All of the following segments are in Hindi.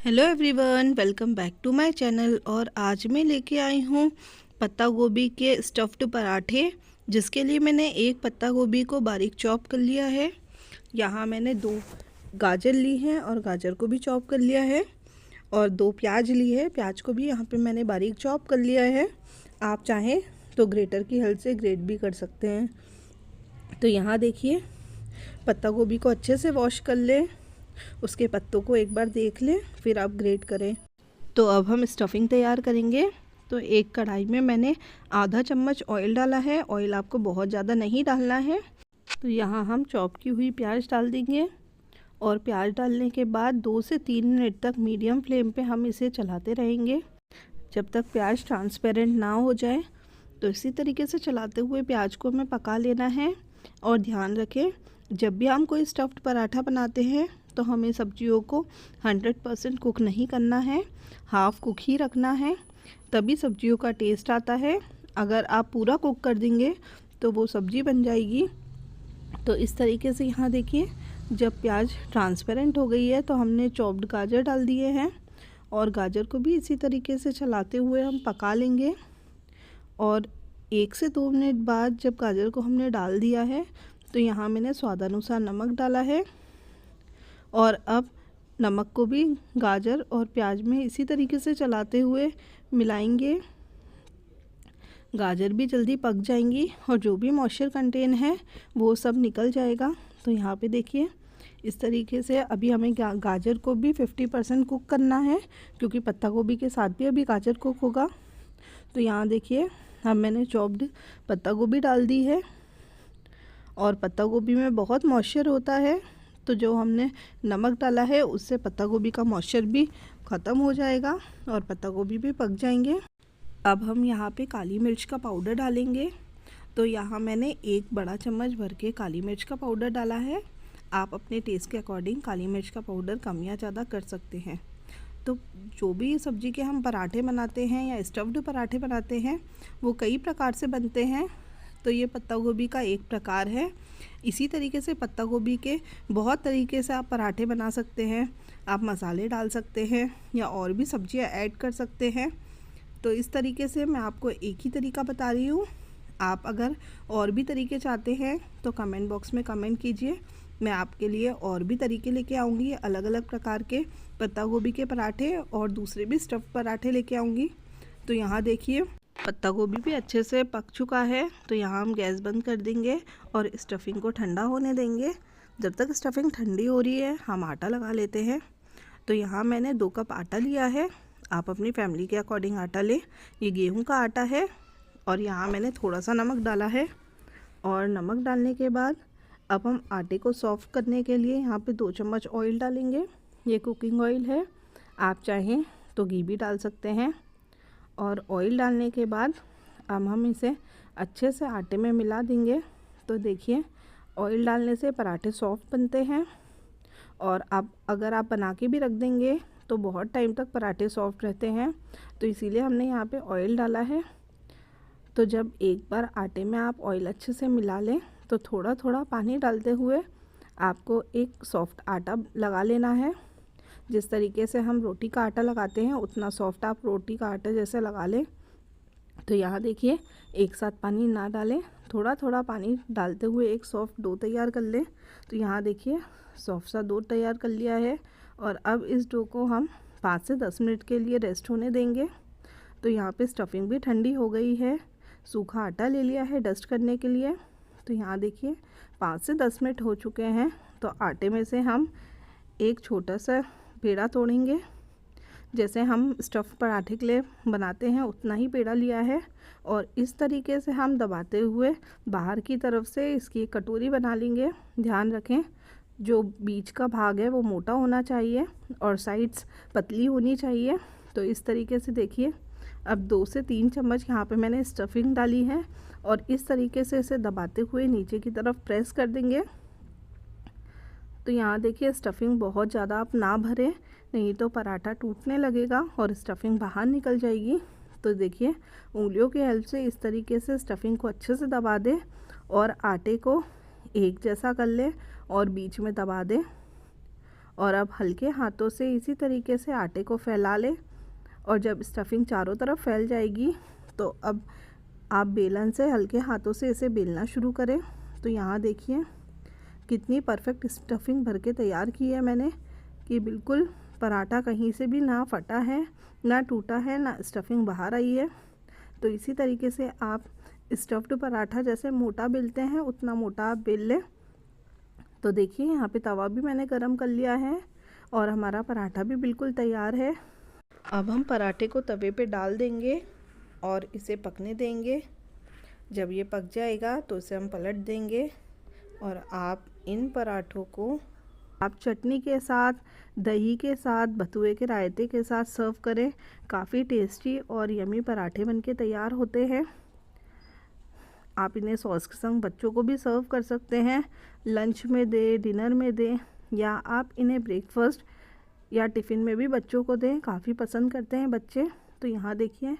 Hello everyone, welcome back to my channel. और आज मैं लेके आई हूँ पत्ता गोभी के स्टफ्ड पराठे, जिसके लिए मैंने एक पत्ता गोभी को बारीक चॉप कर लिया है। यहाँ मैंने 2 गाजर ली हैं और गाजर को भी चॉप कर लिया है, और 2 प्याज ली है, प्याज को भी यहाँ पे मैंने बारीक चॉप कर लिया है। आप चाहें तो ग्रेटर की हेल्प से ग्रेट भी कर सकते हैं। तो यहाँ देखिए, पत्ता गोभी को अच्छे से वॉश कर लें, उसके पत्तों को एक बार देख लें, फिर आप ग्रेट करें। तो अब हम स्टफिंग तैयार करेंगे। तो एक कढ़ाई में मैंने आधा चम्मच ऑयल डाला है। ऑयल आपको बहुत ज़्यादा नहीं डालना है। तो यहाँ हम चॉप की हुई प्याज डाल देंगे, और प्याज डालने के बाद 2 से 3 मिनट तक मीडियम फ्लेम पे हम इसे चलाते रहेंगे जब तक प्याज ट्रांसपेरेंट ना हो जाए। तो इसी तरीके से चलाते हुए प्याज को हमें पका लेना है। और ध्यान रखें, जब भी हम कोई स्टफ्ड पराठा बनाते हैं तो हमें सब्जियों को 100% कुक नहीं करना है, हाफ़ कुक ही रखना है, तभी सब्जियों का टेस्ट आता है। अगर आप पूरा कुक कर देंगे तो वो सब्जी बन जाएगी। तो इस तरीके से यहाँ देखिए, जब प्याज ट्रांसपेरेंट हो गई है तो हमने चॉप्ड गाजर डाल दिए हैं, और गाजर को भी इसी तरीके से चलाते हुए हम पका लेंगे। और 1 से 2 मिनट बाद जब गाजर को हमने डाल दिया है तो यहाँ मैंने स्वादानुसार नमक डाला है। और अब नमक को भी गाजर और प्याज में इसी तरीके से चलाते हुए मिलाएंगे। गाजर भी जल्दी पक जाएंगी और जो भी मॉइस्चर कंटेन है वो सब निकल जाएगा। तो यहाँ पे देखिए, इस तरीके से अभी हमें गाजर को भी 50% कुक करना है, क्योंकि पत्ता गोभी के साथ भी अभी गाजर कुक होगा। तो यहाँ देखिए, अब मैंने चॉप्ड पत्ता गोभी डाल दी है, और पत्ता गोभी में बहुत मॉइस्चर होता है, तो जो हमने नमक डाला है उससे पत्ता गोभी का मॉइस्चर भी ख़त्म हो जाएगा और पत्ता गोभी भी पक जाएंगे। अब हम यहाँ पे काली मिर्च का पाउडर डालेंगे। तो यहाँ मैंने 1 बड़ा चम्मच भर के काली मिर्च का पाउडर डाला है। आप अपने टेस्ट के अकॉर्डिंग काली मिर्च का पाउडर कम या ज़्यादा कर सकते हैं। तो जो भी सब्ज़ी के हम पराठे बनाते हैं या स्टफ्ड पराठे बनाते हैं वो कई प्रकार से बनते हैं। तो ये पत्ता गोभी का एक प्रकार है। इसी तरीके से पत्ता गोभी के बहुत तरीके से आप पराठे बना सकते हैं। आप मसाले डाल सकते हैं या और भी सब्जियां ऐड कर सकते हैं। तो इस तरीके से मैं आपको एक ही तरीका बता रही हूँ। आप अगर और भी तरीके चाहते हैं तो कमेंट बॉक्स में कमेंट कीजिए, मैं आपके लिए और भी तरीके लेके आऊँगी, अलग अलग प्रकार के पत्ता गोभी के पराठे और दूसरे भी स्टफ़ पराठे लेके आऊँगी। तो यहाँ देखिए, पत्ता गोभी भी अच्छे से पक चुका है। तो यहाँ हम गैस बंद कर देंगे और स्टफिंग को ठंडा होने देंगे। जब तक स्टफिंग ठंडी हो रही है हम आटा लगा लेते हैं। तो यहाँ मैंने 2 कप आटा लिया है। आप अपनी फैमिली के अकॉर्डिंग आटा लें। ये गेहूं का आटा है। और यहाँ मैंने थोड़ा सा नमक डाला है। और नमक डालने के बाद अब हम आटे को सॉफ्ट करने के लिए यहाँ पे 2 चम्मच ऑयल डालेंगे। ये कुकिंग ऑयल है, आप चाहें तो घी भी डाल सकते हैं। और ऑयल डालने के बाद अब हम इसे अच्छे से आटे में मिला देंगे। तो देखिए, ऑयल डालने से पराठे सॉफ्ट बनते हैं, और अगर आप बना के भी रख देंगे तो बहुत टाइम तक पराठे सॉफ्ट रहते हैं। तो इसीलिए हमने यहाँ पे ऑयल डाला है। तो जब एक बार आटे में आप ऑयल अच्छे से मिला लें तो थोड़ा थोड़ा पानी डालते हुए आपको एक सॉफ्ट आटा लगा लेना है। जिस तरीके से हम रोटी का आटा लगाते हैं उतना सॉफ्ट आप रोटी का आटा जैसे लगा लें। तो यहाँ देखिए, एक साथ पानी ना डालें, थोड़ा थोड़ा पानी डालते हुए एक सॉफ्ट डो तैयार कर लें। तो यहाँ देखिए, सॉफ्ट सा डो तैयार कर लिया है। और अब इस डो को हम 5 से 10 मिनट के लिए रेस्ट होने देंगे। तो यहाँ पे स्टफिंग भी ठंडी हो गई है। सूखा आटा ले लिया है डस्ट करने के लिए। तो यहाँ देखिए, 5 से 10 मिनट हो चुके हैं। तो आटे में से हम एक छोटा सा पेड़ा तोड़ेंगे। जैसे हम स्टफ़ पराठे के लिए बनाते हैं उतना ही पेड़ा लिया है, और इस तरीके से हम दबाते हुए बाहर की तरफ से इसकी कटोरी बना लेंगे। ध्यान रखें, जो बीच का भाग है वो मोटा होना चाहिए और साइड्स पतली होनी चाहिए। तो इस तरीके से देखिए, अब 2 से 3 चम्मच यहाँ पे मैंने स्टफिंग डाली है, और इस तरीके से इसे दबाते हुए नीचे की तरफ प्रेस कर देंगे। तो यहाँ देखिए, स्टफिंग बहुत ज़्यादा आप ना भरें, नहीं तो पराठा टूटने लगेगा और स्टफिंग बाहर निकल जाएगी। तो देखिए, उंगलियों की हेल्प से इस तरीके से स्टफिंग को अच्छे से दबा दें और आटे को एक जैसा कर लें और बीच में दबा दें। और अब हल्के हाथों से इसी तरीके से आटे को फैला लें। और जब स्टफिंग चारों तरफ फैल जाएगी तो अब आप बेलन से हल्के हाथों से इसे बेलना शुरू करें। तो यहाँ देखिए कितनी परफेक्ट स्टफिंग भर के तैयार की है मैंने, कि बिल्कुल पराठा कहीं से भी ना फटा है, ना टूटा है, ना स्टफिंग बाहर आई है। तो इसी तरीके से आप स्टफ्ड पराठा जैसे मोटा बेलते हैं उतना मोटा आप बेल लें। तो देखिए यहाँ पे तवा भी मैंने गरम कर लिया है और हमारा पराठा भी बिल्कुल तैयार है। अब हम पराठे को तवे पे डाल देंगे और इसे पकने देंगे। जब ये पक जाएगा तो इसे हम पलट देंगे और आप इन पराठों को आप चटनी के साथ, दही के साथ, बथुए के रायते के साथ सर्व करें। काफ़ी टेस्टी और यमी पराठे बनके तैयार होते हैं। आप इन्हें सॉस के संग बच्चों को भी सर्व कर सकते हैं, लंच में दें, डिनर में दें, या आप इन्हें ब्रेकफास्ट या टिफ़िन में भी बच्चों को दें, काफ़ी पसंद करते हैं बच्चे। तो यहाँ देखिए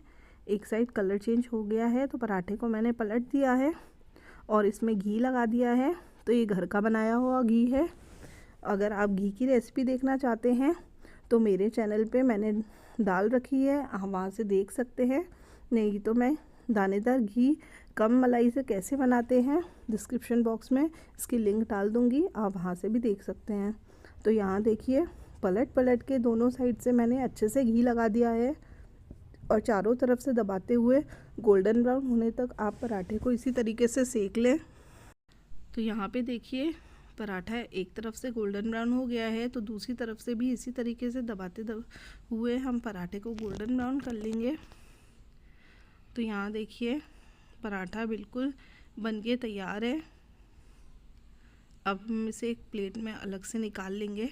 एक साइड कलर चेंज हो गया है तो पराठे को मैंने पलट दिया है और इसमें घी लगा दिया है। तो ये घर का बनाया हुआ घी है। अगर आप घी की रेसिपी देखना चाहते हैं तो मेरे चैनल पे मैंने डाल रखी है, आप वहाँ से देख सकते हैं। नहीं तो मैं दानेदार घी कम मलाई से कैसे बनाते हैं डिस्क्रिप्शन बॉक्स में इसकी लिंक डाल दूँगी, आप वहाँ से भी देख सकते हैं। तो यहाँ देखिए पलट पलट के दोनों साइड से मैंने अच्छे से घी लगा दिया है और चारों तरफ से दबाते हुए गोल्डन ब्राउन होने तक आप पराठे को इसी तरीके से सेक लें। तो यहाँ पे देखिए पराठा एक तरफ से गोल्डन ब्राउन हो गया है तो दूसरी तरफ से भी इसी तरीके से दबाते हुए हम पराठे को गोल्डन ब्राउन कर लेंगे। तो यहाँ देखिए पराठा बिल्कुल बनके तैयार है। अब हम इसे एक प्लेट में अलग से निकाल लेंगे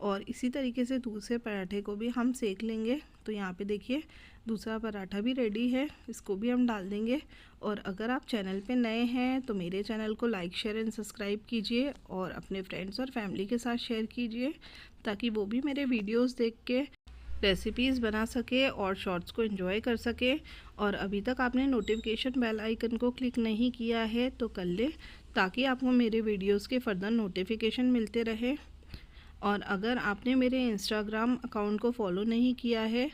और इसी तरीके से दूसरे पराठे को भी हम सेक लेंगे। तो यहाँ पे देखिए दूसरा पराठा भी रेडी है, इसको भी हम डाल देंगे। और अगर आप चैनल पे नए हैं तो मेरे चैनल को लाइक, शेयर एंड सब्सक्राइब कीजिए और अपने फ्रेंड्स और फैमिली के साथ शेयर कीजिए ताकि वो भी मेरे वीडियोस देख के रेसिपीज़ बना सके और शॉर्ट्स को एंजॉय कर सके। और अभी तक आपने नोटिफिकेशन बेल आइकन को क्लिक नहीं किया है तो कर ले ताकि आपको मेरे वीडियोज़ के फर्दर नोटिफिकेशन मिलते रहे। और अगर आपने मेरे इंस्टाग्राम अकाउंट को फॉलो नहीं किया है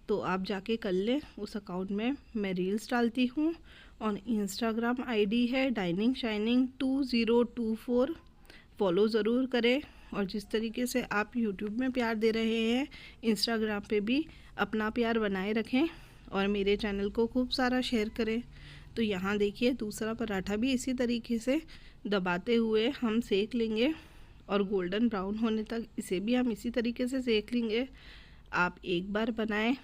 तो आप जाके कर लें, उस अकाउंट में मैं रील्स डालती हूँ और इंस्टाग्राम आईडी है डाइनिंग शाइनिंग 2024, फॉलो ज़रूर करें। और जिस तरीके से आप यूट्यूब में प्यार दे रहे हैं इंस्टाग्राम पे भी अपना प्यार बनाए रखें और मेरे चैनल को खूब सारा शेयर करें। तो यहाँ देखिए दूसरा पराठा भी इसी तरीके से दबाते हुए हम सेक लेंगे और गोल्डन ब्राउन होने तक इसे भी हम इसी तरीके से सेक लेंगे। आप एक बार बनाएं,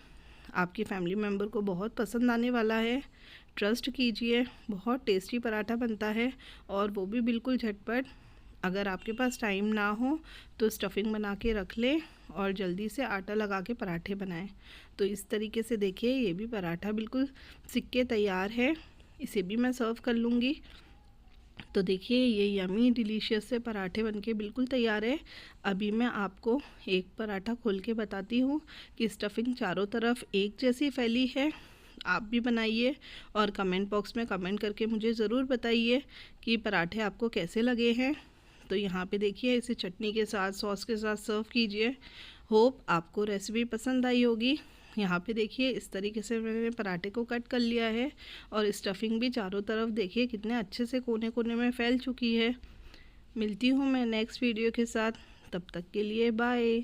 आपकी फैमिली मेम्बर को बहुत पसंद आने वाला है। ट्रस्ट कीजिए, बहुत टेस्टी पराठा बनता है और वो भी बिल्कुल झटपट। अगर आपके पास टाइम ना हो तो स्टफिंग बना के रख लें और जल्दी से आटा लगा के पराठे बनाएं। तो इस तरीके से देखिए ये भी पराठा बिल्कुल सिक के तैयार है, इसे भी मैं सर्व कर लूँगी। तो देखिए ये यमी डिलीशियस से पराठे बनके बिल्कुल तैयार है। अभी मैं आपको एक पराठा खोल के बताती हूँ कि स्टफिंग चारों तरफ एक जैसी फैली है। आप भी बनाइए और कमेंट बॉक्स में कमेंट करके मुझे ज़रूर बताइए कि पराठे आपको कैसे लगे हैं। तो यहाँ पे देखिए इसे चटनी के साथ, सॉस के साथ सर्व कीजिए। होप आपको रेसिपी पसंद आई होगी। यहाँ पे देखिए इस तरीके से मैंने पराठे को कट कर लिया है और स्टफिंग भी चारों तरफ देखिए कितने अच्छे से कोने कोने में फैल चुकी है। मिलती हूँ मैं नेक्स्ट वीडियो के साथ, तब तक के लिए बाय।